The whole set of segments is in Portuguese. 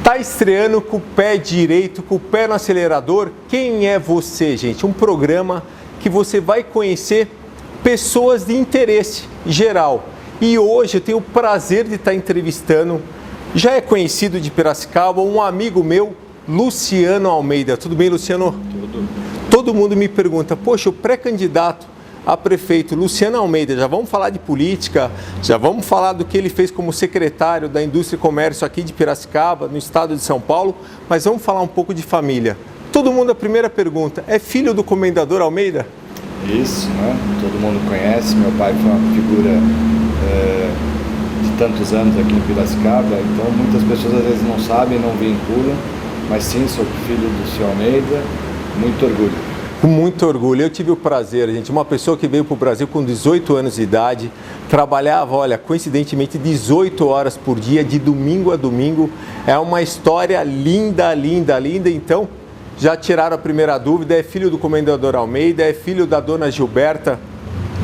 Tá estreando com o pé direito, com o pé no acelerador. Quem é você, gente? Um programa que você vai conhecer pessoas de interesse geral. E hoje eu tenho o prazer de estar entrevistando, já é conhecido de Piracicaba, um amigo meu, Luciano Almeida. Tudo bem, Luciano? Tudo. Todo mundo me pergunta, poxa, o pré-candidato a prefeito Luciano Almeida, já vamos falar de política, já vamos falar do que ele fez como secretário da Indústria e Comércio aqui de Piracicaba, no estado de São Paulo, mas vamos falar um pouco de família. Todo mundo, a primeira pergunta, é filho do Comendador Almeida? Isso, né? Todo mundo conhece, meu pai foi uma figura de tantos anos aqui em Piracicaba, então muitas pessoas às vezes não sabem, não vinculam, mas sim, sou filho do senhor Almeida, muito orgulho. Com muito orgulho. Eu tive o prazer, gente, uma pessoa que veio para o Brasil com 18 anos de idade, trabalhava, olha, coincidentemente 18 horas por dia, de domingo a domingo. É uma história linda, linda, linda. Então, já tiraram a primeira dúvida, é filho do Comendador Almeida, é filho da dona Gilberta,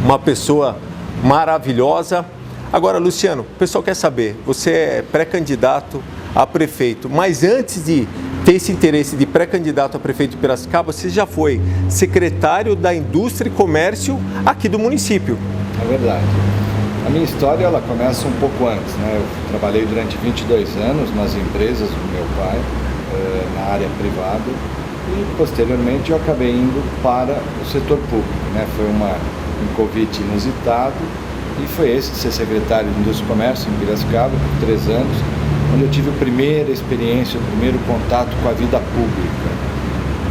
uma pessoa maravilhosa. Agora, Luciano, o pessoal quer saber, você é pré-candidato a prefeito, mas antes de ter esse interesse de pré-candidato a prefeito de Piracicaba, você já foi secretário da Indústria e Comércio aqui do município. É verdade. A minha história ela começa um pouco antes, né? Eu trabalhei durante 22 anos nas empresas do meu pai, na área privada, e posteriormente eu acabei indo para o setor público, né? Foi um convite inusitado e foi esse de ser secretário de Indústria e Comércio em Piracicaba por 3 anos, onde eu tive a primeira experiência, o primeiro contato com a vida pública.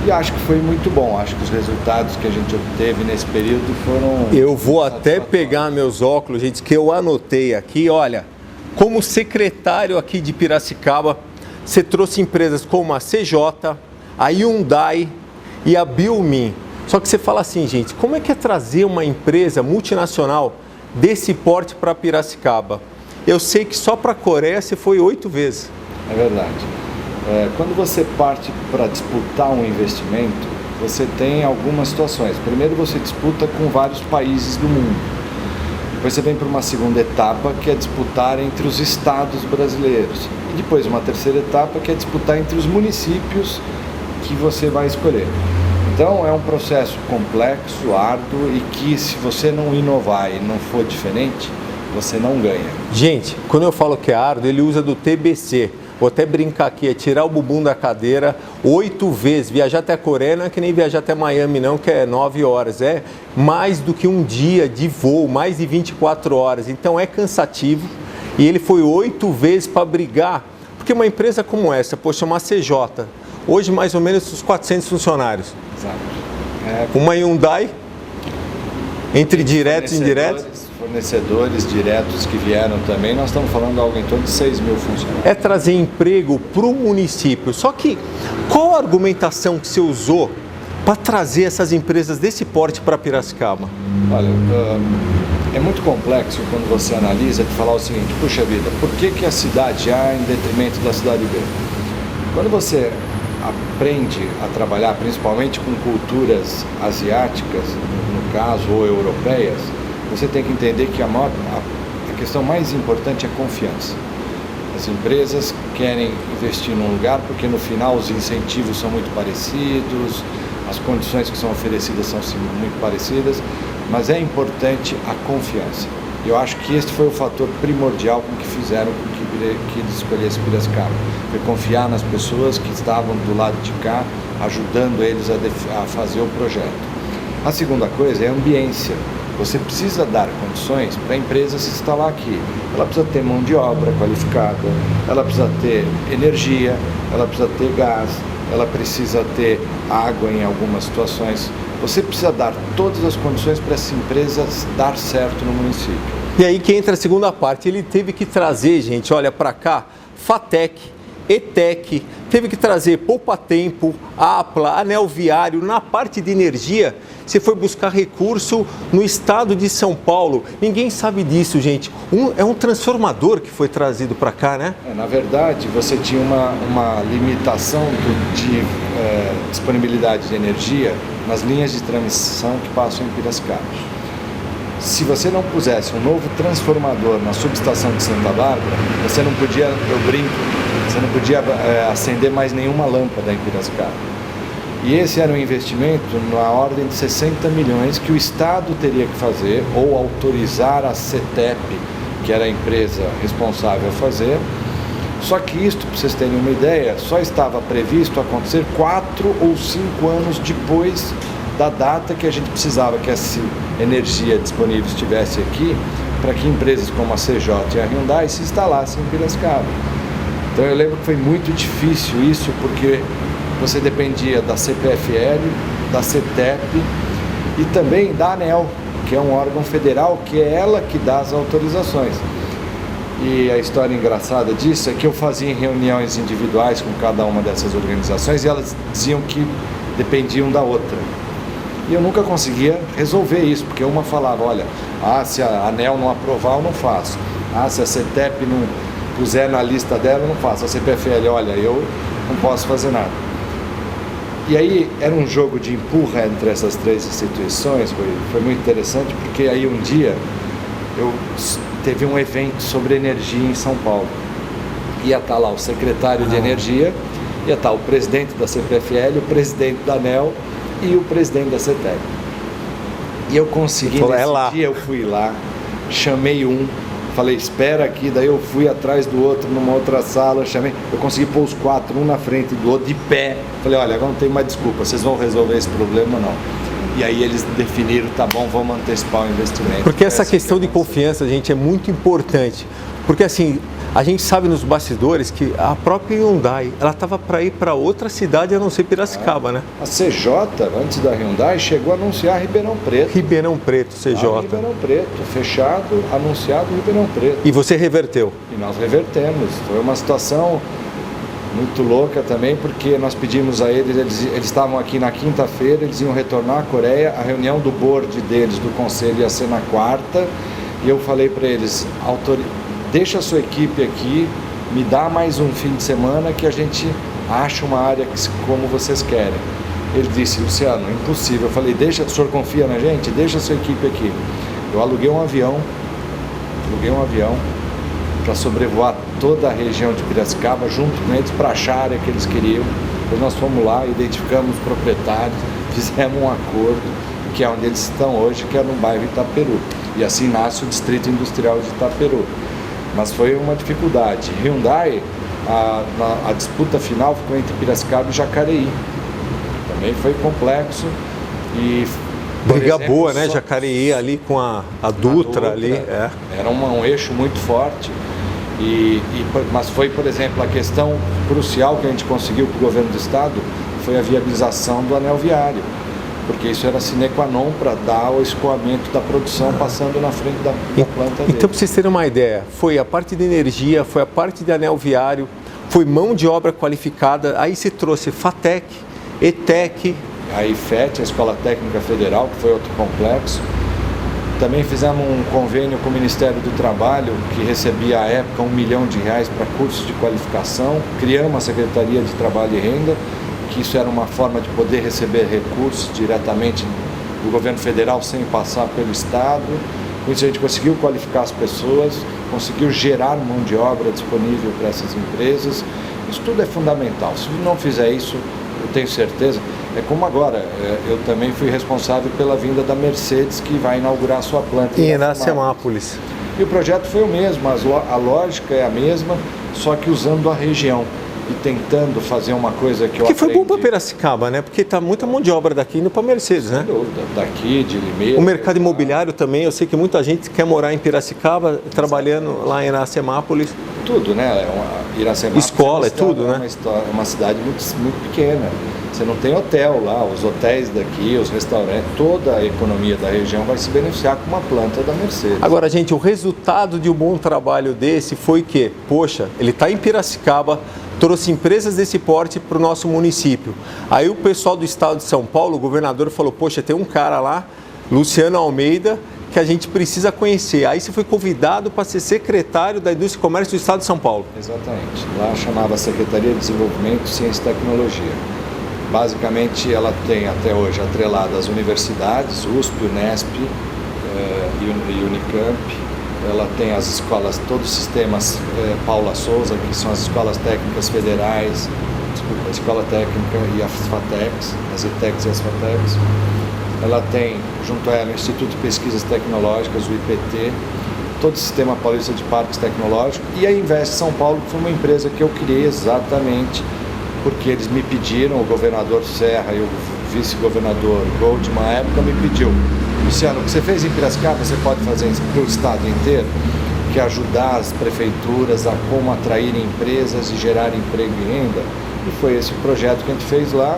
E acho que foi muito bom, acho que os resultados que a gente obteve nesse período foram... Eu vou até pegar meus óculos, gente, que eu anotei aqui, olha, como secretário aqui de Piracicaba, você trouxe empresas como a CJ, a Hyundai e a Bilmin. Só que você fala assim, gente, como é que é trazer uma empresa multinacional desse porte para Piracicaba? Eu sei que só para a Coreia você foi 8 vezes. É verdade. Quando você parte para disputar um investimento, você tem algumas situações. Primeiro você disputa com vários países do mundo. Depois você vem para uma segunda etapa, que é disputar entre os estados brasileiros. E depois uma terceira etapa, que é disputar entre os municípios que você vai escolher. Então é um processo complexo, árduo e que se você não inovar e não for diferente, você não ganha. Gente, quando eu falo que é árduo, ele usa do TBC. Vou até brincar aqui, é tirar o bumbum da cadeira 8 vezes. Viajar até a Coreia não é que nem viajar até Miami não, que é 9 horas. É mais do que um dia de voo, mais de 24 horas. Então é cansativo. E ele foi 8 vezes para brigar. Porque uma empresa como essa, poxa, uma CJ, hoje mais ou menos uns 400 funcionários. Exato. Uma Hyundai, entre diretos e indiretos. Fornecedores diretos que vieram também, nós estamos falando de algo em torno de 6 mil funcionários. É trazer emprego para o município. Só que qual a argumentação que você usou para trazer essas empresas desse porte para Piracicaba? Olha, é muito complexo quando você analisa de falar o seguinte, puxa vida, por que a cidade A em detrimento da cidade B? Quando você aprende a trabalhar principalmente com culturas asiáticas, no caso, ou europeias, você tem que entender que a questão mais importante é confiança. As empresas querem investir num lugar porque no final os incentivos são muito parecidos, as condições que são oferecidas são muito parecidas, mas é importante a confiança. E eu acho que este foi o fator primordial com que fizeram com que eles escolhessem Piracicaba. Foi confiar nas pessoas que estavam do lado de cá, ajudando eles a fazer o projeto. A segunda coisa é a ambiência. Você precisa dar condições para a empresa se instalar aqui. Ela precisa ter mão de obra qualificada, ela precisa ter energia, ela precisa ter gás, ela precisa ter água em algumas situações. Você precisa dar todas as condições para essa empresa dar certo no município. E aí que entra a segunda parte. Ele teve que trazer, gente, olha para cá, FATEC, ETEC, teve que trazer Poupa Tempo, APLA, Anel Viário. Na parte de energia, você foi buscar recurso no estado de São Paulo. Ninguém sabe disso, gente. É um transformador que foi trazido para cá, né? Na verdade, você tinha uma limitação de disponibilidade de energia nas linhas de transmissão que passam em Piracicaba. se você não pusesse um novo transformador na subestação de Santa Bárbara, você não podia, eu brinco, você não podia acender mais nenhuma lâmpada em Piracicaba. E esse era um investimento na ordem de 60 milhões que o Estado teria que fazer, ou autorizar a CETEP, que era a empresa responsável a fazer. Só que isto, para vocês terem uma ideia, só estava previsto acontecer 4 ou 5 anos depois da data que a gente precisava que essa energia disponível estivesse aqui, para que empresas como a CJ e a Hyundai se instalassem em Piracicaba. Então eu lembro que foi muito difícil isso, porque você dependia da CPFL, da CETEP e também da ANEEL, que é um órgão federal, que é ela que dá as autorizações. E a história engraçada disso é que eu fazia reuniões individuais com cada uma dessas organizações e elas diziam que dependiam da outra. E eu nunca conseguia resolver isso, porque uma falava, olha, se a ANEEL não aprovar, eu não faço. Se a CETEP não puser na lista dela, eu não faço. A CPFL, olha, eu não posso fazer nada. E aí era um jogo de empurra entre essas três instituições, foi muito interessante, porque aí um dia teve um evento sobre energia em São Paulo. Ia estar lá o secretário de energia, ia estar o presidente da CPFL, o presidente da ANEEL e o presidente da CETEP. E eu consegui, nesse dia eu fui lá, chamei um, falei, espera aqui, daí eu fui atrás do outro numa outra sala, eu consegui pôr os 4, um na frente do outro, de pé. Falei, olha, agora não tem mais desculpa, vocês vão resolver esse problema ou não? E aí eles definiram, tá bom, vamos antecipar o investimento. Porque essa questão de confiança, gente, é muito importante. Porque assim, a gente sabe nos bastidores que a própria Hyundai, ela estava para ir para outra cidade a não ser Piracicaba, né? A CJ, antes da Hyundai, chegou a anunciar Ribeirão Preto. Ribeirão Preto, CJ. Ribeirão Preto, fechado, anunciado Ribeirão Preto. E você reverteu? E nós revertemos. Foi uma situação muito louca também, porque nós pedimos a eles estavam aqui na quinta-feira, eles iam retornar à Coreia, a reunião do board deles, do conselho, ia ser na quarta, e eu falei para eles, deixa a sua equipe aqui, me dá mais um fim de semana que a gente acha uma área como vocês querem. Ele disse, Luciano, impossível. Eu falei, o senhor confia na gente? Deixa a sua equipe aqui. Eu aluguei um avião para sobrevoar toda a região de Piracicaba, junto com eles, para achar a área que eles queriam. Depois nós fomos lá, identificamos os proprietários, fizemos um acordo, que é onde eles estão hoje, que é no bairro Itaperu. E assim nasce o Distrito Industrial de Itaperu. Mas foi uma dificuldade. Hyundai, a disputa final ficou entre Piracicaba e Jacareí. Também foi complexo. E, briga exemplo, boa, né? Jacareí ali com a Dutra ali. Era um eixo muito forte. Mas foi, por exemplo, a questão crucial que a gente conseguiu para o governo do estado foi a viabilização do anel viário. Porque isso era sine qua non para dar o escoamento da produção passando na frente da planta dele. Então, para vocês terem uma ideia, foi a parte de energia, foi a parte de anel viário, foi mão de obra qualificada, aí se trouxe FATEC, ETEC. A IFET, a Escola Técnica Federal, que foi outro complexo. Também fizemos um convênio com o Ministério do Trabalho, que recebia à época R$1 milhão para cursos de qualificação. Criamos a Secretaria de Trabalho e Renda, que isso era uma forma de poder receber recursos diretamente do governo federal sem passar pelo Estado. Com isso a gente conseguiu qualificar as pessoas, conseguiu gerar mão de obra disponível para essas empresas. Isso tudo é fundamental. Se não fizer isso, eu tenho certeza, é como agora, eu também fui responsável pela vinda da Mercedes, que vai inaugurar sua planta em Iracemápolis. E o projeto foi o mesmo, a lógica é a mesma, só que usando a região. E tentando fazer uma coisa que eu aprendi. Que foi bom para Piracicaba, né? Porque está muita mão de obra daqui indo para Mercedes, né? Sem dúvida, daqui, de Limeira. O mercado imobiliário também, eu sei que muita gente quer morar em Piracicaba, trabalhando lá em Iracemápolis. Tudo, né? Iracemápolis escola, é tudo, né? É uma cidade muito pequena. Você não tem hotel lá, os hotéis daqui, os restaurantes, toda a economia da região vai se beneficiar com uma planta da Mercedes. Agora, gente, o resultado de um bom trabalho desse foi que, poxa, ele está em Piracicaba, trouxe empresas desse porte para o nosso município. Aí o pessoal do estado de São Paulo, o governador falou, poxa, tem um cara lá, Luciano Almeida, que a gente precisa conhecer. Aí você foi convidado para ser secretário da Indústria e Comércio do estado de São Paulo. Exatamente. Lá chamava Secretaria de Desenvolvimento, Ciência e Tecnologia. Basicamente, ela tem até hoje atrelada as universidades, USP, Unesp, e Unicamp. Ela tem as escolas, todos os sistemas Paula Souza, que são as escolas técnicas federais, a escola técnica e as FATECs, as ETECs e as FATECs. Ela tem, junto a ela, o Instituto de Pesquisas Tecnológicas, o IPT, todo o sistema paulista de parques tecnológicos, e a Invest São Paulo, que foi uma empresa que eu criei exatamente porque eles me pediram, o governador Serra e o vice-governador Goldman, na época, me pediu: Luciano, o que você fez em Piracicaba, você pode fazer para o estado inteiro, que é ajudar as prefeituras a como atrair empresas e gerar emprego e renda. E foi esse o projeto que a gente fez lá,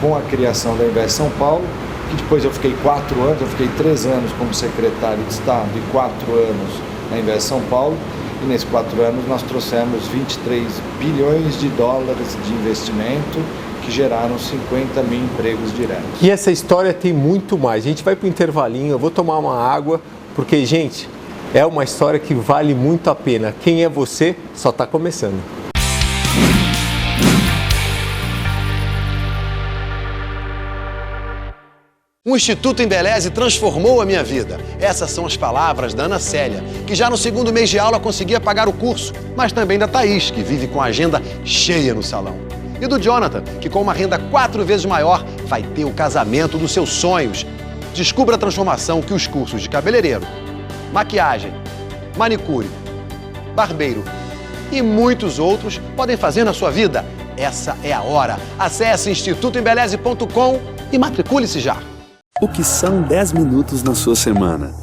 com a criação da Invest São Paulo, que depois eu fiquei 4 anos, eu fiquei 3 anos como secretário de Estado e 4 anos na Invest São Paulo, e nesses 4 anos nós trouxemos 23 bilhões de dólares de investimento que geraram 50 mil empregos diretos. E essa história tem muito mais. A gente vai para o intervalinho, eu vou tomar uma água, porque, gente, é uma história que vale muito a pena. Quem é você só está começando. O Instituto Embeleze transformou a minha vida. Essas são as palavras da Ana Célia, que já no 2º mês de aula conseguia pagar o curso, mas também da Thaís, que vive com a agenda cheia no salão. E do Jonathan, que com uma renda 4 vezes maior vai ter o casamento dos seus sonhos. Descubra a transformação que os cursos de cabeleireiro, maquiagem, manicure, barbeiro e muitos outros podem fazer na sua vida. Essa é a hora. Acesse institutoembeleze.com e matricule-se já. O que são 10 minutos na sua semana?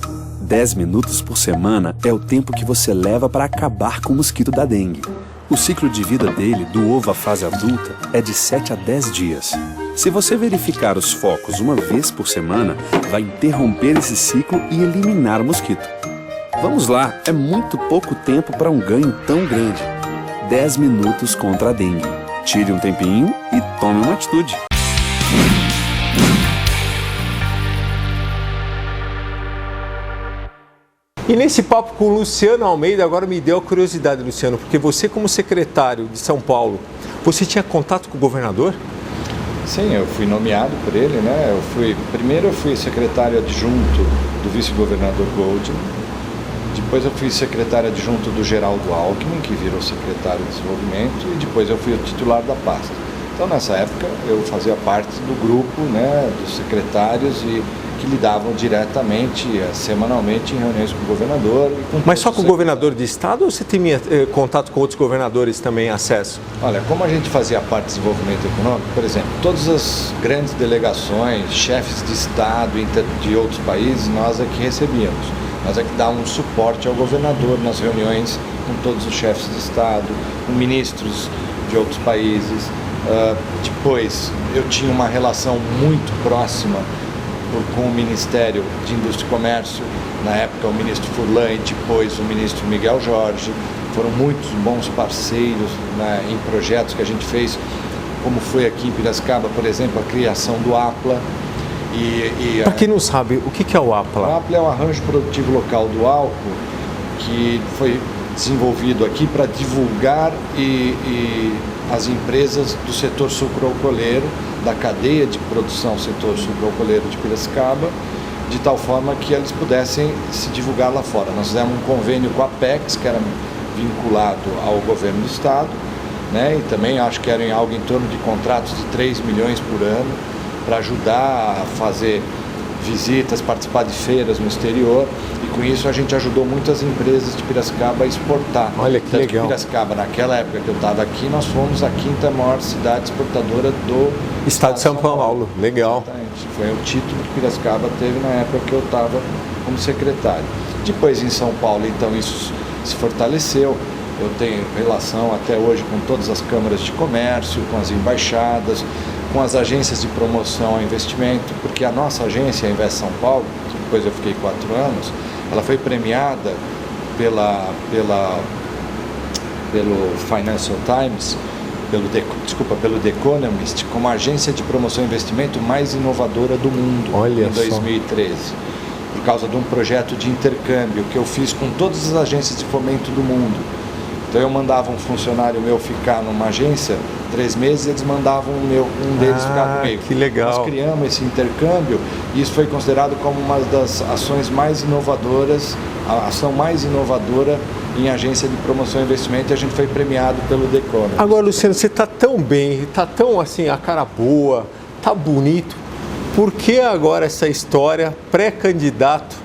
10 minutos por semana é o tempo que você leva para acabar com o mosquito da dengue. O ciclo de vida dele, do ovo à fase adulta, é de 7 a 10 dias. Se você verificar os focos uma vez por semana, vai interromper esse ciclo e eliminar o mosquito. Vamos lá, é muito pouco tempo para um ganho tão grande. 10 minutos contra a dengue. Tire um tempinho e tome uma atitude. E nesse papo com o Luciano Almeida, agora me deu a curiosidade, Luciano, porque você, como secretário de São Paulo, você tinha contato com o governador? Sim, eu fui nomeado por ele, né? Primeiro eu fui secretário adjunto do vice-governador Goldman, depois eu fui secretário adjunto do Geraldo Alckmin, que virou secretário de desenvolvimento, e depois eu fui o titular da pasta. Então, nessa época, eu fazia parte do grupo, né, dos secretários e que lidavam diretamente, semanalmente, em reuniões com o governador. Mas só com o governador de estado ou você tinha contato com outros governadores também, acesso? Olha, como a gente fazia parte do desenvolvimento econômico, por exemplo, todas as grandes delegações, chefes de estado de outros países, nós é que recebíamos. Nós é que dávamos suporte ao governador nas reuniões com todos os chefes de estado, com ministros de outros países. Depois, eu tinha uma relação muito próxima com o Ministério de Indústria e Comércio, na época o ministro Furlan e depois o ministro Miguel Jorge. Foram muitos bons parceiros, né, em projetos que a gente fez, como foi aqui em Piracicaba, por exemplo, a criação do APLA. Para quem não sabe, o que é o APLA? O APLA é o Arranjo Produtivo Local do Álcool, que foi desenvolvido aqui para divulgar as empresas do setor sucroalcooleiro, da cadeia de produção setor sucroalcooleiro de Piracicaba, de tal forma que eles pudessem se divulgar lá fora. Nós fizemos um convênio com a Apex, que era vinculado ao governo do estado, né? E também acho que era algo em torno de contratos de 3 milhões por ano, para ajudar a fazer visitas, participar de feiras no exterior, e com isso a gente ajudou muitas empresas de Piracicaba a exportar. Olha que legal. Que Piracicaba, naquela época que eu estava aqui, nós fomos a 5ª maior cidade exportadora do estado de São Paulo. Legal. Exatamente. Foi o título que Piracicaba teve na época que eu estava como secretário. Depois em São Paulo, então, isso se fortaleceu. Eu tenho relação até hoje com todas as câmaras de comércio, com as embaixadas, com as agências de promoção ao investimento, porque a nossa agência, a Invest São Paulo, depois eu fiquei 4 anos, ela foi premiada pelo Financial Times, pelo The Economist, como a agência de promoção e investimento mais inovadora do mundo. Olha em 2013. Por causa de um projeto de intercâmbio que eu fiz com todas as agências de fomento do mundo. Então eu mandava um funcionário meu ficar numa agência 3 meses, eles mandavam um deles ficar comigo. Que legal. Nós criamos esse intercâmbio e isso foi considerado como uma das ações mais inovadoras, a ação mais inovadora em agência de promoção e investimento, e a gente foi premiado pelo The Economist. Agora, Luciano, você está tão bem, está tão assim, a cara boa, está bonito. Por que agora essa história pré-candidato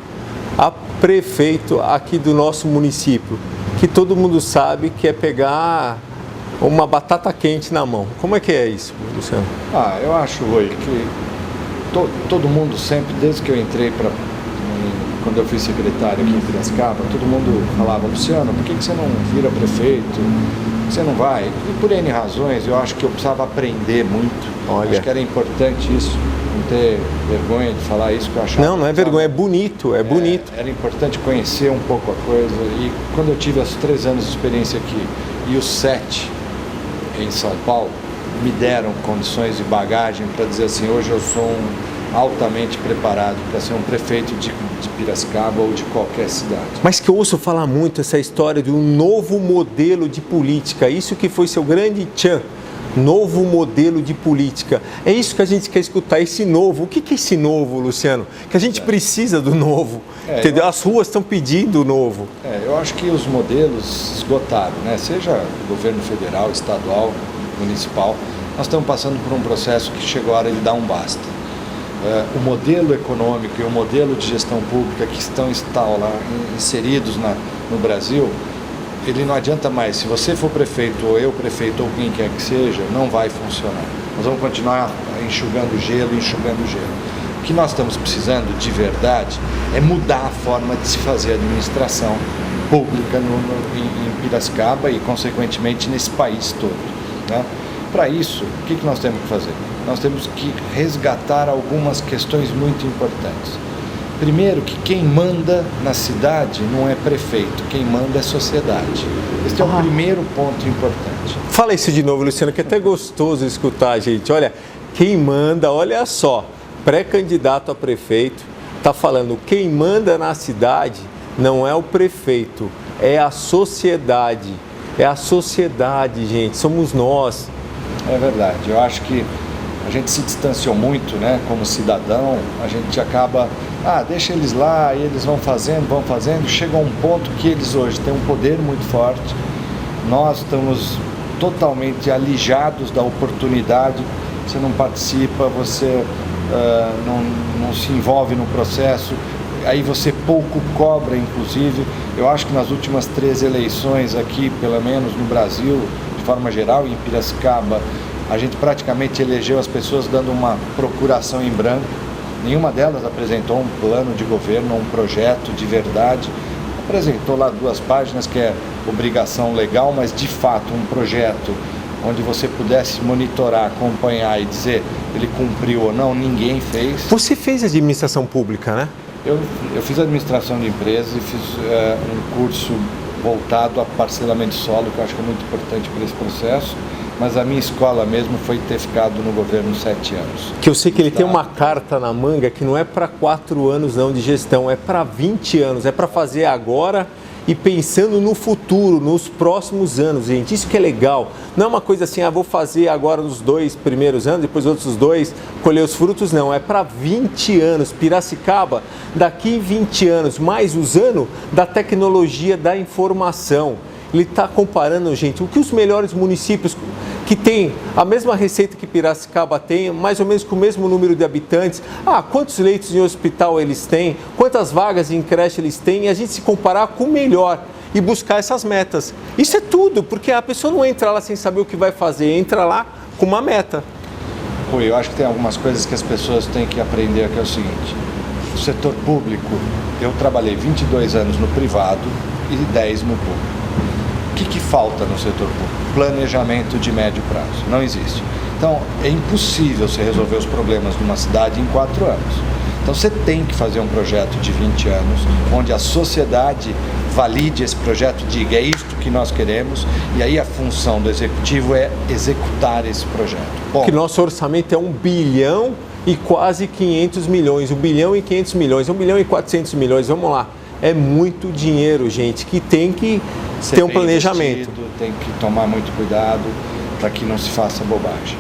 a prefeito aqui do nosso município? Que todo mundo sabe que é pegar uma batata quente na mão. Como é que é isso, Luciano? Eu acho, Rui, que todo mundo sempre, desde que eu entrei quando eu fui secretário aqui em Piracicaba, todo mundo falava, Luciano, por que você não vira prefeito? Você não vai? E por N razões, eu acho que eu precisava aprender muito. Olha. Acho que era importante isso, não ter vergonha de falar isso que eu achava. Não é vergonha, é bonito, é bonito. Era importante conhecer um pouco a coisa. E quando eu tive os 3 anos de experiência aqui e os 7 em São Paulo, me deram condições e bagagem para dizer assim, hoje eu sou altamente preparado para ser um prefeito de Piracicaba ou de qualquer cidade. Mas que eu ouço falar muito essa história de um novo modelo de política, isso que foi seu grande tchan, novo modelo de política. É isso que a gente quer escutar, esse novo. O que é esse novo, Luciano? Que a gente precisa do novo, entendeu? As ruas estão pedindo o novo. Eu acho que os modelos esgotaram, né? Seja governo federal, estadual, municipal, nós estamos passando por um processo que chegou a hora de dar um basta. O modelo econômico e o modelo de gestão pública que estão inseridos no Brasil, ele não adianta mais. Se você for prefeito, ou eu prefeito, ou quem quer que seja, não vai funcionar. Nós vamos continuar enxugando gelo. O que nós estamos precisando de verdade é mudar a forma de se fazer administração pública em Piracicaba e, consequentemente, nesse país todo, né? Para isso, o que nós temos que fazer? Nós temos que resgatar algumas questões muito importantes. Primeiro, que quem manda na cidade não é prefeito, quem manda é sociedade. Esse é o primeiro ponto importante. Fala isso de novo, Luciano, que é até gostoso escutar a gente. Olha, quem manda, olha só, pré-candidato a prefeito, está falando, quem manda na cidade não é o prefeito, é a sociedade. É a sociedade, gente, somos nós. É verdade, eu acho que a gente se distanciou muito, né, como cidadão, a gente acaba, deixa eles lá, e eles vão fazendo, chega a um ponto que eles hoje têm um poder muito forte, nós estamos totalmente alijados da oportunidade, você não participa, você não se envolve no processo, aí você pouco cobra, inclusive. Eu acho que nas últimas 3 eleições aqui, pelo menos no Brasil, de forma geral, e em Piracicaba, a gente praticamente elegeu as pessoas dando uma procuração em branco. Nenhuma delas apresentou um plano de governo, um projeto de verdade. Apresentou lá 2 páginas, que é obrigação legal, mas de fato um projeto onde você pudesse monitorar, acompanhar e dizer ele cumpriu ou não, ninguém fez. Você fez administração pública, né? Eu fiz administração de empresas e fiz um curso voltado a parcelamento de solo, que eu acho que é muito importante para esse processo, mas a minha escola mesmo foi ter ficado no governo 7 anos. Que eu sei que ele tem uma carta na manga que não é para 4 anos não de gestão, é para 20 anos, é para fazer agora e pensando no futuro, nos próximos anos, gente. Isso que é legal. Não é uma coisa assim, vou fazer agora nos 2 primeiros anos, depois outros 2, colher os frutos, não. É para 20 anos. Piracicaba, daqui 20 anos, mais usando da tecnologia da informação. Ele está comparando, gente, o que os melhores municípios que têm a mesma receita que Piracicaba tem, mais ou menos com o mesmo número de habitantes, quantos leitos em hospital eles têm, quantas vagas em creche eles têm, e a gente se comparar com o melhor e buscar essas metas. Isso é tudo, porque a pessoa não entra lá sem saber o que vai fazer, entra lá com uma meta. Rui, eu acho que tem algumas coisas que as pessoas têm que aprender, que é o seguinte: o setor público, eu trabalhei 22 anos no privado e 10 no público. O que falta no setor público? Planejamento de médio prazo. Não existe. Então, é impossível você resolver os problemas de uma cidade em 4 anos. Então, você tem que fazer um projeto de 20 anos, onde a sociedade valide esse projeto, diga, é isto que nós queremos, e aí a função do executivo é executar esse projeto. Bom, que nosso orçamento é 1 bilhão e quase 500 milhões, 1 bilhão e 500 milhões, 1 bilhão e 400 milhões, vamos lá. é muito dinheiro, gente, que tem que ter um planejamento. Tem que tomar muito cuidado para que não se faça bobagem.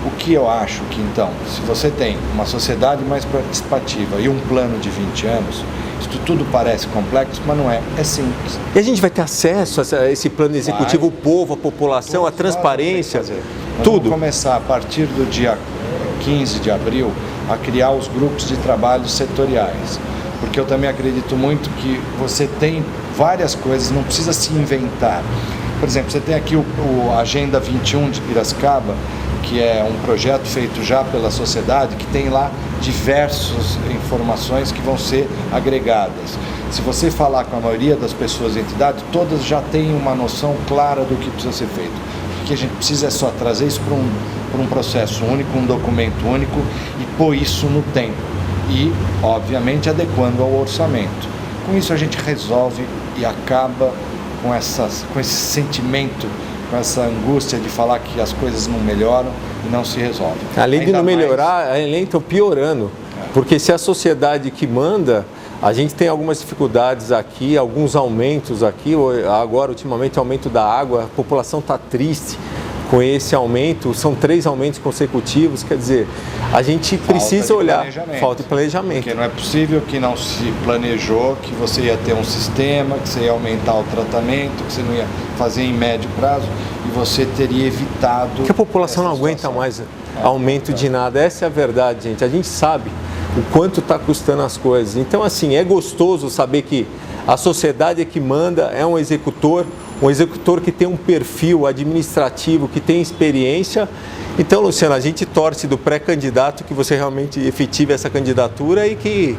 O que eu acho que, então, se você tem uma sociedade mais participativa e um plano de 20 anos, isso tudo parece complexo, mas não é. É simples. E a gente vai ter acesso a esse plano executivo, o povo, a população, a transparência, tudo. Vamos começar, a partir do dia 15 de abril, a criar os grupos de trabalho setoriais. Porque eu também acredito muito que você tem várias coisas, não precisa se inventar. Por exemplo, você tem aqui o Agenda 21 de Piracicaba, que é um projeto feito já pela sociedade, que tem lá diversas informações que vão ser agregadas. Se você falar com a maioria das pessoas e entidades, todas já têm uma noção clara do que precisa ser feito. O que a gente precisa é só trazer isso para um processo único, um documento único e pôr isso no tempo. E, obviamente, adequando ao orçamento. Com isso a gente resolve e acaba com esse sentimento, com essa angústia de falar que as coisas não melhoram e não se resolvem. Além de não melhorar, além estão piorando. Porque se a sociedade que manda, a gente tem algumas dificuldades aqui, alguns aumentos aqui, agora ultimamente aumento da água, a população está triste com esse aumento, são 3 aumentos consecutivos, quer dizer, a gente precisa olhar, falta de planejamento. Porque não é possível que não se planejou, que você ia ter um sistema, que você ia aumentar o tratamento, que você não ia fazer em médio prazo e você teria evitado... Que a população não aguenta mais aumento de nada, essa é a verdade, gente, a gente sabe o quanto está custando as coisas, então assim, é gostoso saber que a sociedade é que manda, é um executor que tem um perfil administrativo, que tem experiência. Então, Luciano, a gente torce do pré-candidato que você realmente efetive essa candidatura e que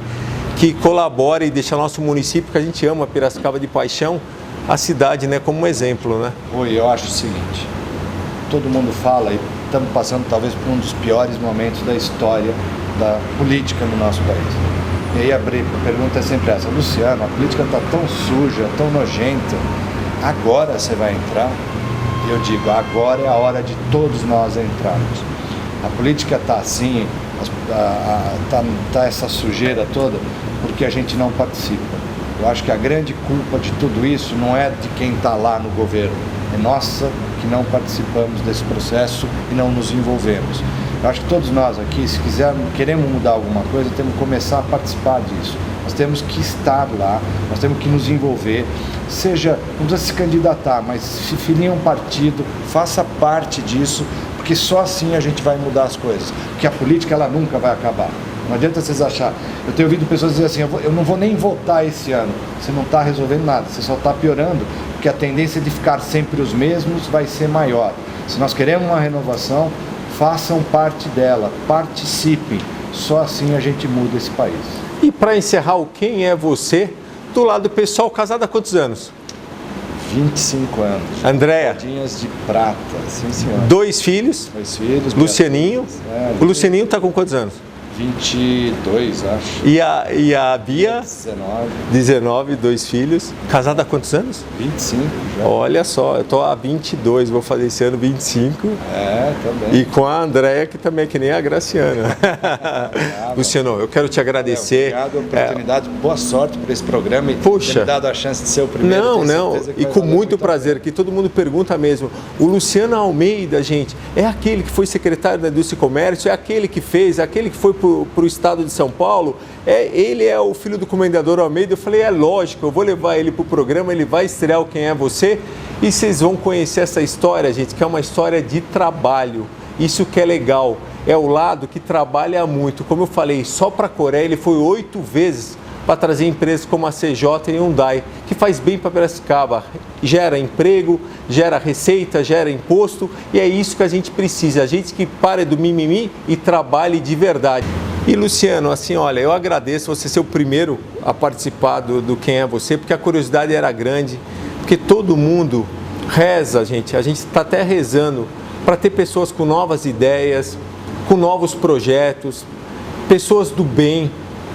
colabore e deixe nosso município, que a gente ama, Piracicaba de paixão, a cidade, né, como um exemplo, né? Oi, eu acho o seguinte, todo mundo fala e estamos passando talvez por um dos piores momentos da história da política no nosso país. E aí a pergunta é sempre essa, Luciano, a política está tão suja, tão nojenta, agora você vai entrar? E eu digo, agora é a hora de todos nós entrarmos. A política está assim, tá essa sujeira toda, porque a gente não participa. Eu acho que a grande culpa de tudo isso não é de quem está lá no governo, é nossa que não participamos desse processo e não nos envolvemos. Eu acho que todos nós aqui, se queremos mudar alguma coisa, temos que começar a participar disso. Nós temos que estar lá, nós temos que nos envolver, não precisa se candidatar, mas se filie um partido, faça parte disso, porque só assim a gente vai mudar as coisas. Porque a política, ela nunca vai acabar. Não adianta vocês acharem. Eu tenho ouvido pessoas dizer assim, eu não vou nem votar esse ano. Você não está resolvendo nada, você só está piorando, porque a tendência de ficar sempre os mesmos vai ser maior. Se nós queremos uma renovação, façam parte dela, participem. Só assim a gente muda esse país. E para encerrar o Quem é Você, do lado do pessoal, casado há quantos anos? 25 anos. Andréia? Rodinhas de prata, sim senhor. 2 filhos? 2 filhos. Lucianinho? O Lucianinho está com quantos anos? 22, acho. E a Bia? 19. 19, 2 filhos. Casada há quantos anos? 25 já. Olha só, eu estou há 22, vou fazer esse ano 25. Também. E com a Andréia, que também é que nem a Graciana. Luciano, eu quero te agradecer. Obrigado pela oportunidade, boa sorte por esse programa e ter me dado a chance de ser o primeiro. Não, e com muito prazer, que todo mundo pergunta mesmo. O Luciano Almeida, gente, é aquele que foi secretário da Indústria e Comércio, é aquele que fez, é aquele que foi para o estado de São Paulo, ele é o filho do comendador Almeida. Eu falei, é lógico, eu vou levar ele para o programa, ele vai estrear o Quem é Você e vocês vão conhecer essa história, gente, que é uma história de trabalho. Isso que é legal, é o lado que trabalha muito. Como eu falei, só para a Coreia ele foi 8 vezes para trazer empresas como a CJ e Hyundai, que faz bem para Piracicaba, gera emprego, gera receita, gera imposto, e é isso que a gente precisa, a gente que pare do mimimi e trabalhe de verdade. E Luciano, assim, olha, eu agradeço você ser o primeiro a participar do Quem é Você, porque a curiosidade era grande, porque todo mundo reza, a gente está até rezando para ter pessoas com novas ideias, com novos projetos, pessoas do bem,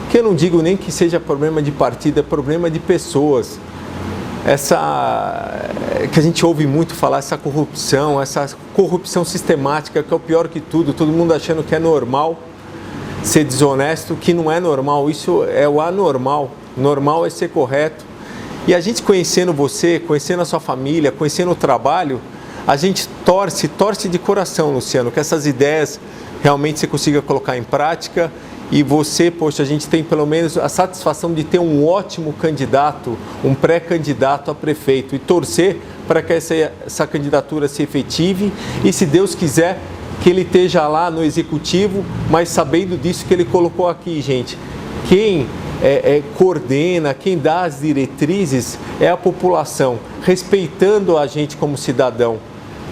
que eu não digo nem que seja problema de partido, é problema de pessoas. Que a gente ouve muito falar, essa corrupção sistemática, que é o pior que tudo, todo mundo achando que é normal ser desonesto, que não é normal, isso é o anormal. normal é ser correto. E a gente conhecendo você, conhecendo a sua família, conhecendo o trabalho, a gente torce de coração, Luciano, que essas ideias realmente você consiga colocar em prática. E você, poxa, a gente tem pelo menos a satisfação de ter um ótimo candidato, um pré-candidato a prefeito e torcer para que essa candidatura se efetive e, se Deus quiser, que ele esteja lá no executivo, mas sabendo disso que ele colocou aqui, gente. Quem coordena, quem dá as diretrizes é a população, respeitando a gente como cidadão.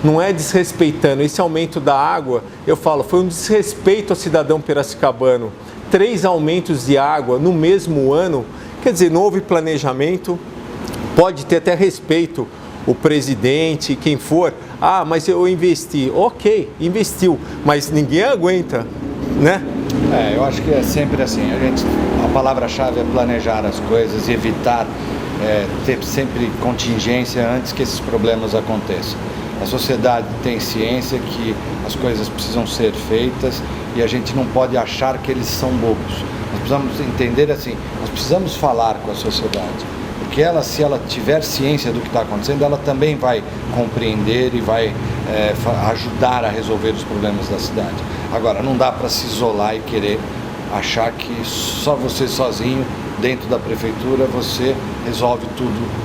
Não é desrespeitando. Esse aumento da água, eu falo, foi um desrespeito ao cidadão piracicabano. 3 aumentos de água no mesmo ano, quer dizer, não houve planejamento, pode ter até respeito o presidente, quem for. Ah, mas eu investi. Ok, investiu, mas ninguém aguenta, né? Eu acho que é sempre assim, a palavra-chave é planejar as coisas, evitar, ter sempre contingência antes que esses problemas aconteçam. A sociedade tem ciência que as coisas precisam ser feitas e a gente não pode achar que eles são bobos. Nós precisamos entender assim, nós precisamos falar com a sociedade, porque ela, se ela tiver ciência do que está acontecendo, ela também vai compreender e vai ajudar a resolver os problemas da cidade. Agora, não dá para se isolar e querer achar que só você sozinho, dentro da prefeitura, você resolve tudo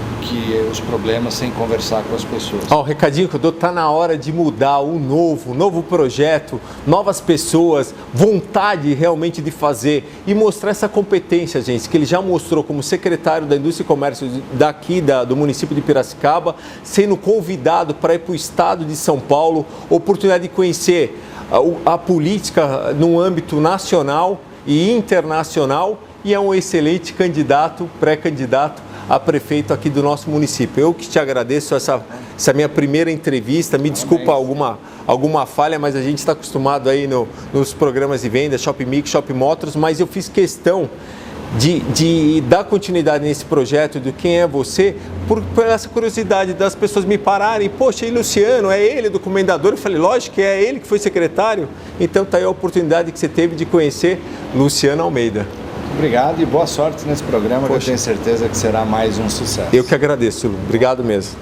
os problemas sem conversar com as pessoas. O recadinho que eu dou, está na hora de mudar, um novo projeto, novas pessoas, vontade realmente de fazer e mostrar essa competência, gente, que ele já mostrou como secretário da Indústria e Comércio daqui do município de Piracicaba, sendo convidado para ir para o estado de São Paulo, oportunidade de conhecer a política no âmbito nacional e internacional, e é um excelente candidato, pré-candidato a prefeito aqui do nosso município. Eu que te agradeço essa minha primeira entrevista, me desculpa alguma falha, mas a gente está acostumado aí nos programas de venda, Shopping Mix, Shopping Motors, mas eu fiz questão de dar continuidade nesse projeto do Quem é Você, por essa curiosidade das pessoas me pararem. Poxa, e Luciano, é ele do Comendador? Eu falei, lógico que é ele que foi secretário. Então está aí a oportunidade que você teve de conhecer Luciano Almeida. Obrigado e boa sorte nesse programa, que eu tenho certeza que será mais um sucesso. Eu que agradeço, Lu. Obrigado mesmo.